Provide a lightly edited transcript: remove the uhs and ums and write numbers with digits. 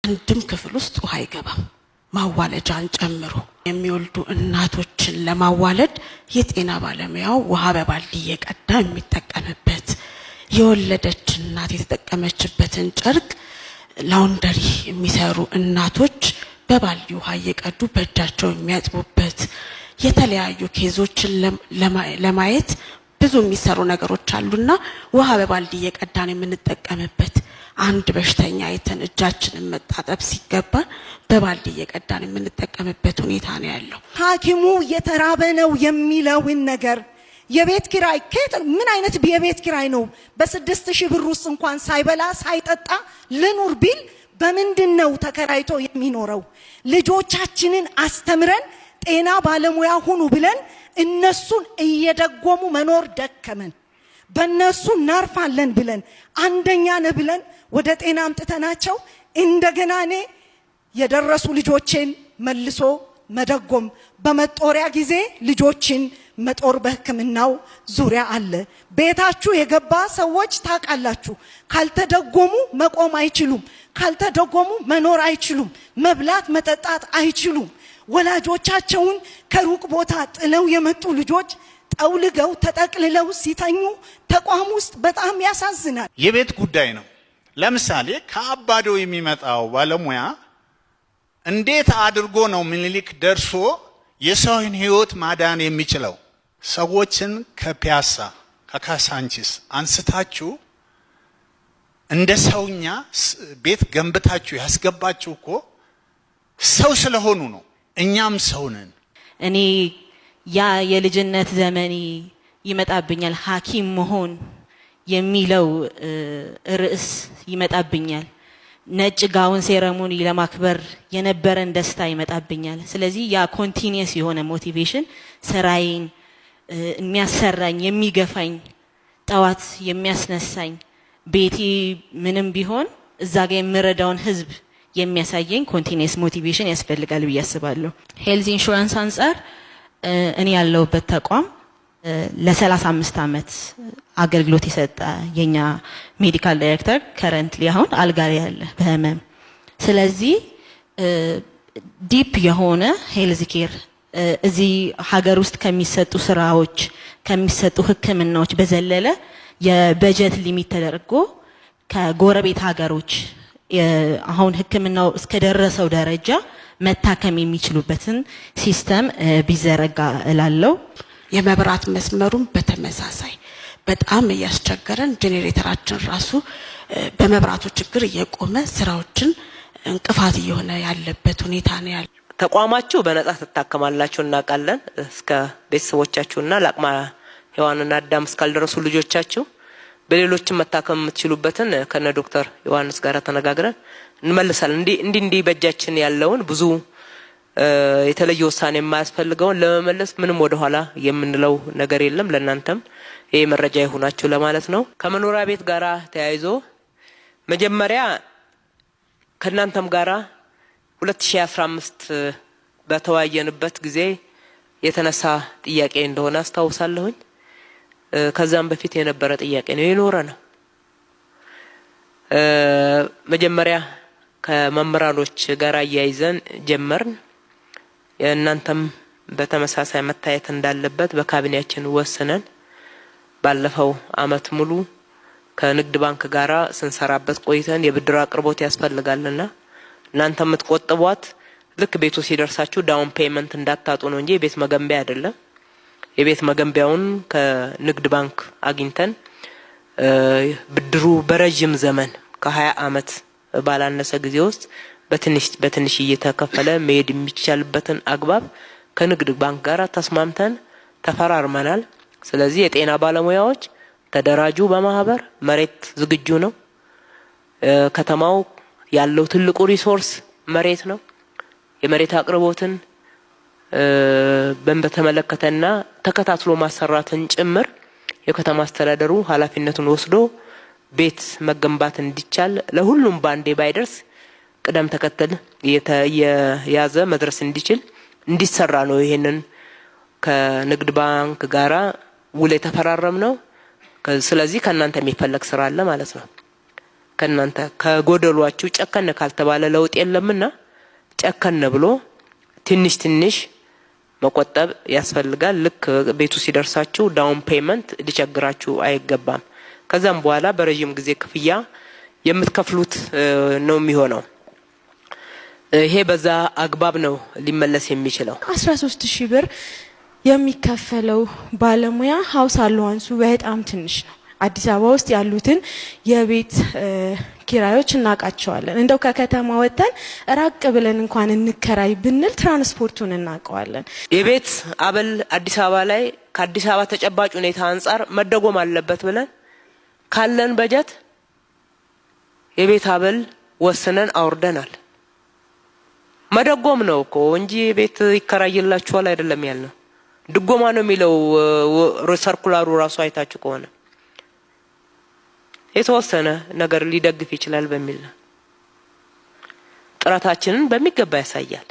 አንድም ክፍል ውስጥ ውሃ አይገባም ማዋለጃን ጨምሮ የሚወልዱ እናቶችን ለማዋለድ የጤና ባለሙያው ውሃ በባልዲ እየቀዳ የሚጠቀምበት የወለደች እናት የተጠቀመችበትን ጨርቅ ላውንደሪ የሚሰሩ እናቶች በባልዲ ውሃ እየቀዱ በእጃቸው የሚያጥቡበት የተለያዩ ኬዞችን ለማየት ብዙ የሚሰሩ ነገሮች አሉና ውሃ በባልዲ እየቀዳን የምንጠቀምበት አንድ በሽተኛ አይተን እጃችንን መጣጠብ ሲገባ በባልዲ እየቀዳን የምንጠቀምበት ሁኔታ ነው ያለው። ሐኪሙ የተራበ ነው የሚለውን ነገር የቤት ኪራይ ምን አይነት የቤት ኪራይ ነው? በ6000 ብር ውስጥ እንኳን ሳይበላ ሳይጠጣ ልኑር ቢል በምንድነው ተከራይቶ የሚኖረው? ልጆቻችንን አስተምረን ጤና ባለሙያ ሁኑ ብለን እነሱን እየደጎሙ መኖር ደከመን። በእነሱ እናርፋለን ብለን አንደኛ ነን ብለን ወደ ጤና አምጥተናቸው እንደገና እኔ የደረሱ ልጆችን መልሶ መደጎም በመጦሪያ ጊዜ ልጆችን መጦር በሕክምናው ዙሪያ አለ። ቤታችሁ የገባ ሰዎች ታውቃላችሁ፣ ካልተደጎሙ መቆም አይችሉም፣ ካልተደጎሙ መኖር አይችሉም፣ መብላት መጠጣት አይችሉም። ወላጆቻቸውን ከሩቅ ቦታ ጥለው የመጡ ልጆች ጠውልገው ተጠቅልለው ሲተኙ ተቋም ውስጥ በጣም ያሳዝናል። የቤት ጉዳይ ነው። ለምሳሌ ከአባዶ የሚመጣው ባለሙያ እንዴት አድርጎ ነው ምኒልክ ደርሶ የሰውን ህይወት ማዳን የሚችለው? ሰዎችን ከፒያሳ ከካሳንቺስ አንስታችሁ እንደ ሰውኛ ቤት ገንብታችሁ ያስገባችሁ እኮ ሰው ስለሆኑ ነው። እኛም ሰው ነን። እኔ ያ የልጅነት ዘመኔ ይመጣብኛል። ሐኪም መሆን የሚለው ርዕስ ይመጣብኛል። ነጭ ጋውን ሴረሞኒ ለማክበር የነበረን ደስታ ይመጣብኛል። ስለዚህ ያ ኮንቲኒየስ የሆነ ሞቲቬሽን ስራዬን የሚያሰራኝ የሚገፋኝ ጠዋት የሚያስነሳኝ ቤቴ ምንም ቢሆን እዛ ጋር የምረዳውን ህዝብ የሚያሳየኝ ኮንቲኒየስ ሞቲቬሽን ያስፈልጋል ብዬ አስባለሁ። ሄልዝ ኢንሹራንስ አንፃር እኔ ያለሁበት ተቋም ለ35 ዓመት አገልግሎት የሰጠ የኛ ሜዲካል ዳይሬክተር ከረንትሊ አሁን አልጋ ላይ ያለ በህመም። ስለዚህ ዲፕ የሆነ ሄልዝ ኬር እዚህ ሀገር ውስጥ ከሚሰጡ ስራዎች ከሚሰጡ ህክምናዎች በዘለለ የበጀት ሊሚት ተደርጎ ከጎረቤት ሀገሮች አሁን ህክምናው እስከደረሰው ደረጃ መታከም የሚችሉበትን ሲስተም ቢዘረጋ እላለሁ። የመብራት መስመሩን በተመሳሳይ በጣም ያስቸገረን ጄኔሬተራችን ራሱ በመብራቱ ችግር እየቆመ ስራዎችን እንቅፋት እየሆነ ያለበት ሁኔታ ነው ያለው። ተቋማችሁ በነጻ ተታከማላችሁ እናውቃለን። እስከ ቤተሰቦቻችሁና ለአቅመ ሔዋንና አዳም እስካልደረሱ ልጆቻችሁ በሌሎችም መታከም የምትችሉበትን ከነ ዶክተር ዮሐንስ ጋር ተነጋግረን እንመልሳለን። እንዲህ በእጃችን ያለውን ብዙ የተለየ ውሳኔ የማያስፈልገውን ለመመለስ ምንም ወደ ኋላ የምንለው ነገር የለም። ለእናንተም ይሄ መረጃ ይሁናችሁ ለማለት ነው። ከመኖሪያ ቤት ጋራ ተያይዞ መጀመሪያ ከእናንተም ጋራ 2015 በተወያየንበት ጊዜ የተነሳ ጥያቄ እንደሆነ አስታውሳለሁኝ። ከዛም በፊት የነበረ ጥያቄ ነው የኖረ ነው። መጀመሪያ ከመምራኖች ጋር አያይዘን ጀመርን። የእናንተም በተመሳሳይ መታየት እንዳለበት በካቢኔያችን ወስነን ባለፈው አመት ሙሉ ከንግድ ባንክ ጋራ ስንሰራበት ቆይተን የብድር አቅርቦት ያስፈልጋልና እናንተ የምትቆጥቧት ልክ ቤቱ ሲደርሳችሁ ዳውን ፔመንት እንዳታጡ ነው እንጂ የቤት መገንቢያ አይደለም። የቤት መገንቢያውን ከንግድ ባንክ አግኝተን ብድሩ በረጅም ዘመን ከ20 አመት ባላነሰ ጊዜ ውስጥ በትንሽ እየተከፈለ መሄድ የሚቻልበትን አግባብ ከንግድ ባንክ ጋር ተስማምተን ተፈራርመናል። ስለዚህ የጤና ባለሙያዎች ተደራጁ በማህበር መሬት ዝግጁ ነው። ከተማው ያለው ትልቁ ሪሶርስ መሬት ነው። የመሬት አቅርቦትን በተመለከተና ተከታትሎ ማሰራትን ጭምር የከተማ አስተዳደሩ ኃላፊነቱን ወስዶ ቤት መገንባት እንዲቻል ለሁሉም ባንዴ ባይደርስ ቅደም ተከተል የያዘ መድረስ እንዲችል እንዲሰራ ነው። ይሄንን ከንግድ ባንክ ጋራ ውል የተፈራረም ነው። ስለዚህ ከእናንተ የሚፈለግ ስራ አለ ማለት ነው። ከናንተ ከጎደሏችሁ ጨከነ ካልተባለ ለውጥ የለምና ጨከነ ብሎ ትንሽ ትንሽ መቆጠብ ያስፈልጋል። ልክ ቤቱ ሲደርሳችሁ ዳውን ፔመንት ሊቸግራችሁ አይገባም። ከዛም በኋላ በረጅም ጊዜ ክፍያ የምትከፍሉት ነው የሚሆነው። ይሄ በዛ አግባብ ነው ሊመለስ የሚችለው። 13000 ብር የሚከፈለው ባለሙያ ሀውስ አለዋንሱ በጣም ትንሽ ነው። አዲስ አበባ ውስጥ ያሉትን የቤት ኪራዮች እናቃቸዋለን። እንደው ከከተማ ወጥተን ራቅ ብለን እንኳን እንከራይ ብንል ትራንስፖርቱን እናቀዋለን። የቤት አበል አዲስ አበባ ላይ ከአዲስ አበባ ተጨባጭ ሁኔታ አንፃር መደጎም አለበት ብለን ካለን በጀት የቤት አበል ወስነን አውርደናል። መደጎም ነው እኮ እንጂ ቤት ይከራይላችኋል አይደለም ያልነው። ድጎማ ነው የሚለው ሰርኩላሩ ራሱ አይታችሁ ከሆነ የተወሰነ ነገር ሊደግፍ ይችላል በሚል ጥረታችንን በሚገባ ያሳያል።